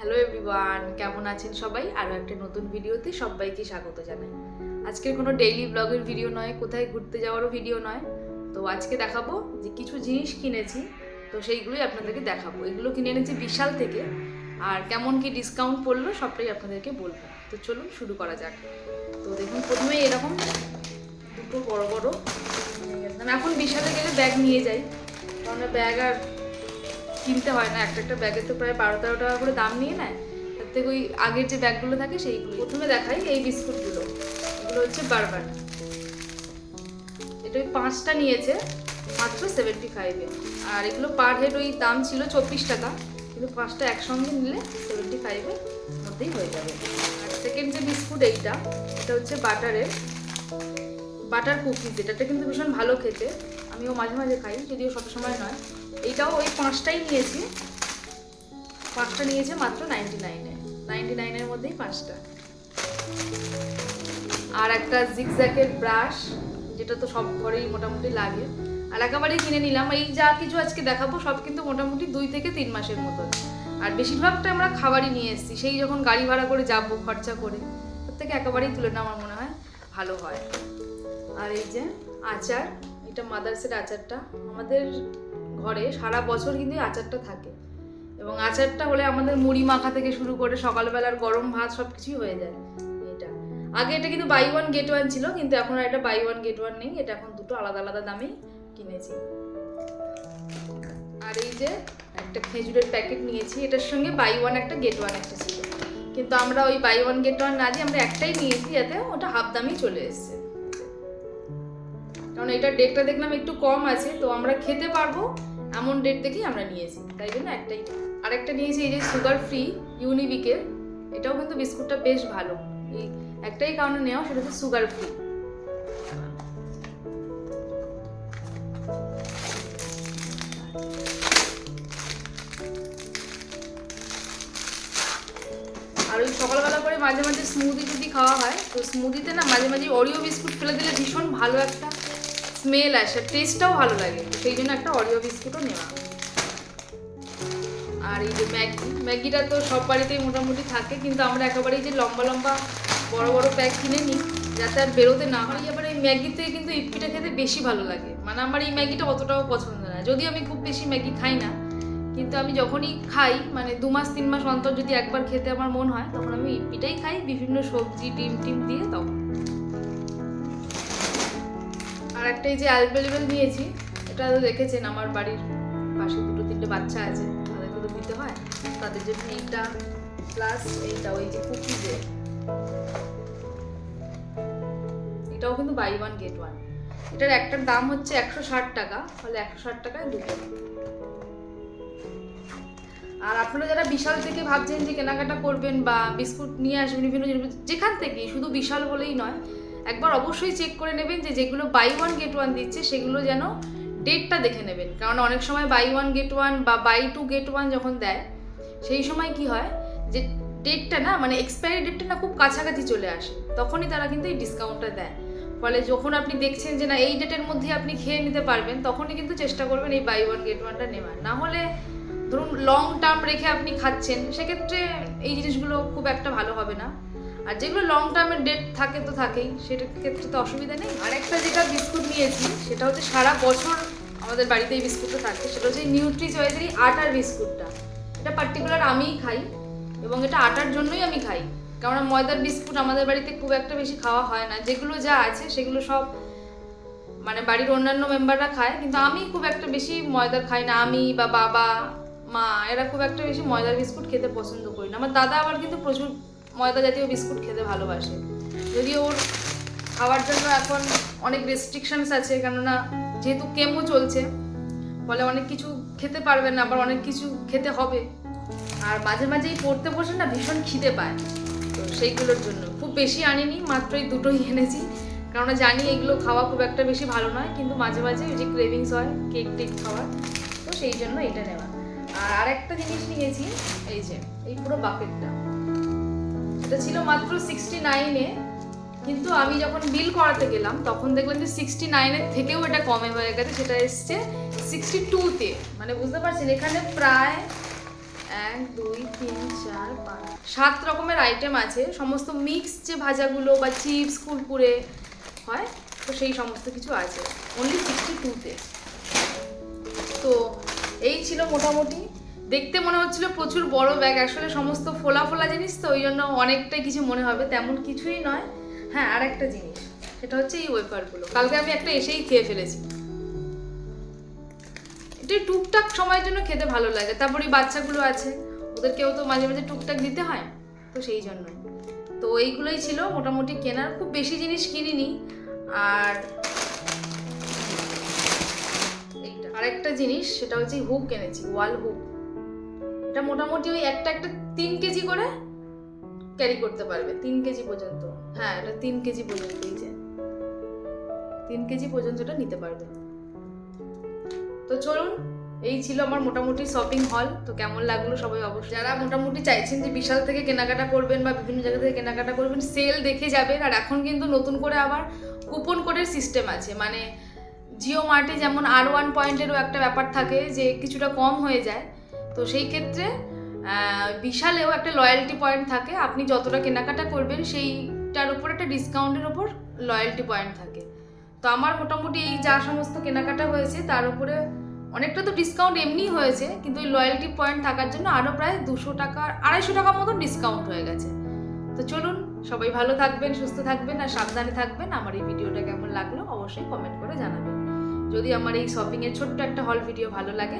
Hello everyone, কেমন আছেন সবাই? আরও একটা নতুন ভিডিওতে সবাইকে স্বাগত জানাই। আজকের কোনো ডেইলি ব্লগের ভিডিও নয়, কোথায় ঘুরতে যাওয়ারও ভিডিও নয়। তো আজকে দেখাবো যে কিছু জিনিস কিনেছি, তো সেইগুলোই আপনাদেরকে দেখাবো। এগুলো কিনে এনেছি বিশাল থেকে, আর কেমন কি ডিসকাউন্ট পড়লো সবটাই আপনাদেরকে বলবো। তো চলুন শুরু করা যাক। তো দেখুন, প্রথমে এরকম দুটো বড় বড় আমি এখন বিশালে গেলে ব্যাগ নিয়ে যাই, কারণ ব্যাগ আর কিনতে হয় না। একটা ব্যাগের তো প্রায় 12-13 টাকা করে দাম নিয়ে নেয়। তার থেকে ওই আগের যে ব্যাগগুলো থাকে সেইগুলো। প্রথমে দেখাই এই বিস্কুটগুলো, এগুলো হচ্ছে বারবার। এটা ওই 5টা নিয়েছে মাত্র 75-এ, আর এগুলো পার হেড ওই দাম ছিল 24 টাকা, কিন্তু 5টা একসঙ্গে নিলে 75-এর মধ্যেই হয়ে যাবে। আর সেকেন্ড যে বিস্কুট এটা হচ্ছে বাটার কুকিজ। এটা কিন্তু ভীষণ ভালো খেতে, আমিও মাঝে মাঝে খাই, যদিও সবসময় নয়। এইটাও ওই 5টাই নিয়েছি, 5টা নিয়েছে মাত্র 99-এর মধ্যেই 5টা। আর একটা জিগজ্যাগের ব্রাশ, যেটা তো সব ঘরেই মোটামুটি লাগে, আর একেবারেই কিনে নিলাম। এই যা কিছু আজকে দেখাবো সব কিন্তু মোটামুটি 2 থেকে 3 মাসের মতন, আর বেশিরভাগটা আমরা খাবারই নিয়ে এসেছি। সেই যখন গাড়ি ভাড়া করে যাবো খরচা করে, তার থেকে একেবারেই তুলে নেওয়া আমার মনে হয় ভালো হয়। আর এই যে আচার, এটা মাদার্সের আচারটা, আমাদের ঘরে সারা বছর কিন্তু আচারটা থাকে, এবং আচারটা হলে আমাদের মুড়ি মাখা থেকে শুরু করে সকালবেলার গরম ভাত সব কিছুই হয়ে যায়। এটা আগে এটা কিন্তু বাই ওয়ান গেট ওয়ান ছিল, কিন্তু এখন আর এটা বাই ওয়ান গেট ওয়ান নেই, এটা এখন দুটো আলাদা আলাদা দামেই কিনেছি। আর এই যে একটা খেজুরের প্যাকেট নিয়েছি, এটার সঙ্গে বাই ওয়ান একটা গেট ওয়ান একটা ছিল, কিন্তু আমরা ওই বাই ওয়ান গেট ওয়ান না দিয়ে আমরা একটাই নিয়েছি, যাতে ওটা হাফ দামেই চলে এসছে। কারণ এটার ডেটটা দেখলাম একটু কম আছে, তো আমরা খেতে পারবো এমন ডেট দেখেই আমরা নিয়েছি, তাই জন্য একটাই। আরেকটা নিয়েছি এই যে সুগার ফ্রি ইউনিবিকের, এটাও কিন্তু বিস্কুটটা বেশ ভালো। এই একটাই কারণে নেওয়া, সেটা হচ্ছে সুগার ফ্রি। আর ওই সকালবেলা করে মাঝে মাঝে স্মুদি যদি খাওয়া হয়, তো স্মুদিতে না মাঝে মাঝে অরিও বিস্কুট ফেলে দিলে ভীষণ ভালো একটা স্মেল আসে, টেস্টটাও ভালো লাগে, সেই জন্য একটা অরিও বিস্কুটও নেওয়া। আর এই যে ম্যাগিটা তো সব বাড়িতেই মোটামুটি থাকে, কিন্তু আমরা একেবারেই যে লম্বা লম্বা বড় বড় প্যাক কিনে নিই, যাতে আর বেরোতে না হয়। এবার এই ম্যাগিতে কিন্তু ইপ্পিটা খেতে বেশি ভালো লাগে, মানে আমার এই ম্যাগিটা অতটাও পছন্দ না, যদিও আমি খুব বেশি ম্যাগি খাই না, কিন্তু আমি যখনই খাই মানে 2 মাস 3 মাস অন্তর যদি একবার খেতে আমার মন হয়, তখন আমি ইপ্পিটাই খাই, বিভিন্ন সবজি ডিম টিম দিয়ে। তখন আর একটা এই যে অ্যালবেলেবেল নিয়েছি, এটা তো দেখেছেন, আমার বাড়ির পাশে 2-3টে বাচ্চা আছে, তাদেরকে তো দিতে হয়, তাদের জন্য এইটা প্লাস এইটা ওই যে কুকিজে, এটাও কিন্তু বাই ওয়ান গেট ওয়ান। এটার একটার দাম হচ্ছে 160 টাকা, ফলে 160 টাকায় দুটো। আর আপনারা যারা বিশাল থেকে ভাবছেন যে কেনাকাটা করবেন বা বিস্কুট নিয়ে আসবেন বিভিন্ন যেখান থেকে, শুধু বিশাল বলেই নয়, একবার অবশ্যই চেক করে নেবেন যে যেগুলো বাই ওয়ান গেট ওয়ান দিচ্ছে সেগুলো যেন ডেটটা দেখে নেবেন। কারণ অনেক সময় বাই ওয়ান গেট ওয়ান বা বাই টু গেট ওয়ান যখন দেয়, সেই সময় কি হয় যে ডেটটা না, মানে এক্সপায়ারি ডেটটা না খুব কাছাকাছি চলে আসে, তখনই তারা কিন্তু এই ডিসকাউন্টটা দেয়। ফলে যখন আপনি দেখছেন যে না এই ডেটের মধ্যে আপনি খেয়ে নিতে পারবেন, তখনই কিন্তু চেষ্টা করবেন এই বাই ওয়ান গেট ওয়ানটা নেওয়ার। না হলে ধরুন লং টার্ম রেখে আপনি খাচ্ছেন, সেক্ষেত্রে এই জিনিসগুলো খুব একটা ভালো হবে না। আর যেগুলো লং টার্মের ডেট থাকে তো থাকেই, সেটার ক্ষেত্রে তো অসুবিধা নেই। আর একটা যেটা বিস্কুট নিয়েছি, সেটা হচ্ছে সারা বছর আমাদের বাড়িতে এই বিস্কুটটা থাকে, সেটা হচ্ছে নিউট্রি চয়েসেরই আটার বিস্কুটটা। এটা পার্টিকুলার আমিই খাই, এবং এটা আটার জন্যই আমি খাই, কারণ ময়দার বিস্কুট আমাদের বাড়িতে খুব একটা বেশি খাওয়া হয় না। যেগুলো যা আছে সেগুলো সব মানে বাড়ির অন্যান্য মেম্বাররা খায়, কিন্তু আমি খুব একটা বেশি ময়দার খাই না। আমি বা বাবা মা এরা খুব একটা বেশি ময়দার বিস্কুট খেতে পছন্দ করি না। আমার দাদা আবার কিন্তু প্রচুর ময়দা জাতীয় বিস্কুট খেতে ভালোবাসে, যদিও ওর খাওয়ার জন্য এখন অনেক রেস্ট্রিকশনস আছে, কেননা যেহেতু কেমো চলছে, ফলে অনেক কিছু খেতে পারবে না, আবার অনেক কিছু খেতে হবে। আর মাঝে মাঝেই পড়তে বসে না ভীষণ খিদে পায়, তো সেইগুলোর জন্য খুব বেশি আনিনি, মাত্র এই দুটোই এনেছি, কারণ জানি এগুলো খাওয়া খুব একটা বেশি ভালো নয়, কিন্তু মাঝে মাঝে ওই যে ক্রেভিংস হয় কেক টেক খাওয়ার, তো সেই জন্য এটা নেওয়া। আর আরেকটা জিনিস নিয়েছি, এই যে এই পুরো বাকেটটা, এটা ছিল মাত্র 69-এ, কিন্তু আমি যখন বিল করাতে গেলাম তখন দেখলাম যে 69-এর থেকেও এটা কমে হয়ে গেছে, সেটা এসছে 62-তে। মানে বুঝতে পারছেন, এখানে প্রায় 1 1 2 3 4 5 7 রকমের আইটেম আছে, সমস্ত মিক্স যে ভাজাগুলো বা চিপস কুরকুরে হয়, তো সেই সমস্ত কিছু আছে অনলি 62-তে। তো এই ছিল মোটামুটি। দেখতে মনে হচ্ছিল প্রচুর বড় ব্যাগ, আসলে সমস্ত ফোলা ফোলা জিনিস তো ওই জন্য অনেকটাই কিছু মনে হবে, তেমন কিছুই নয়। হ্যাঁ, আর একটা জিনিস, সেটা হচ্ছে এই ওয়েফারগুলো। কালকে আমি একটা এসেই খেয়ে ফেলেছি। এটা টুকটাক সময়ের জন্য খেতে ভালো লাগে। তারপরে এই বাচ্চাগুলো আছে, ওদেরকেও তো মাঝে মাঝে টুকটাক দিতে হয়, তো সেই জন্যই। তো এইগুলোই ছিল মোটামুটি কেনার, খুব বেশি জিনিস কিনিনি। আর এইটা আরেকটা জিনিস, সেটা হচ্ছে হুক কিনেছি, ওয়াল হুক। এটা মোটামুটি ওই একটা 3 কেজি করে ক্যারি করতে পারবে, 3 কেজি পর্যন্ত। হ্যাঁ, এটা 3 কেজি পর্যন্ত, এই যে 3 কেজি পর্যন্ত এটা নিতে পারবে। তো চলুন, এই ছিল আমার মোটামুটি শপিং হল। তো কেমন লাগলো সবাই অবশ্যই। যারা মোটামুটি চাইছেন যে বিশাল থেকে কেনাকাটা করবেন বা বিভিন্ন জায়গা থেকে কেনাকাটা করবেন, সেল দেখে যাবেন। আর এখন কিন্তু নতুন করে আবার কুপন কোডের সিস্টেম আছে, মানে জিও মার্টে যেমন R1 পয়েন্টেরও একটা ব্যাপার থাকে যে কিছুটা কম হয়ে যায়, তো সেই ক্ষেত্রে বিশালেও একটা লয়্যালটি পয়েন্ট থাকে। আপনি যতটা কেনাকাটা করবেন সেইটার উপর একটা ডিসকাউন্টের উপর লয়্যালটি পয়েন্ট থাকে। তো আমার মোটামুটি এই যা সমস্ত কেনাকাটা হয়েছে তার উপরে অনেকটা তো ডিসকাউন্ট এমনি হয়েছে, কিন্তু ওই লয়্যালটি পয়েন্ট থাকার জন্য আরও প্রায় 200 টাকা 250 টাকার মতো ডিসকাউন্ট হয়ে গেছে। তো চলুন, সবাই ভালো থাকবেন, সুস্থ থাকবেন আর সাবধানে থাকবেন। আমার এই ভিডিওটা কেমন লাগলো অবশ্যই কমেন্ট করে জানাবেন। যদি আমার এই শপিংয়ের ছোট্ট একটা হল ভিডিও ভালো লাগে